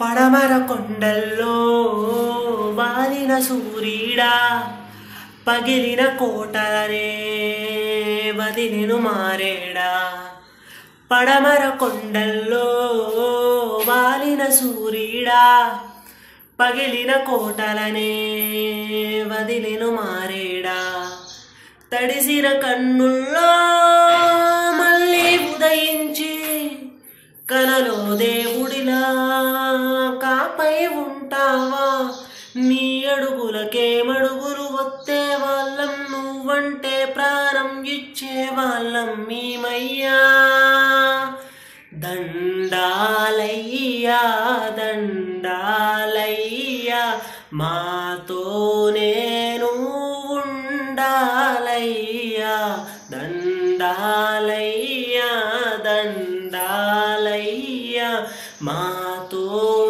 పడమర కొండల్లో వాలిన సూర్యుడా పగిలిన కోటలనే వదిలిను మారేడా. పడమర కొండల్లో వాలిన సూర్యుడా పగిలిన కోటలనే వదిలిను మారేడా. తడిసిన కన్నుల్లో మళ్ళీ ఉదయించి కలలో దేవుడిలా కాపై ఉంటావా. నీ అడుగులకే మడుగులు వస్తే వాళ్ళం, నువ్వంటే ప్రాణం ఇచ్చే వాళ్ళం మేమయ్యా. దండాలయ్యా దండాలయ్యా మాతోనే నువ్వు ఉండాలయ్యా. దండాలయ్యా దండాలయ్యా మాతో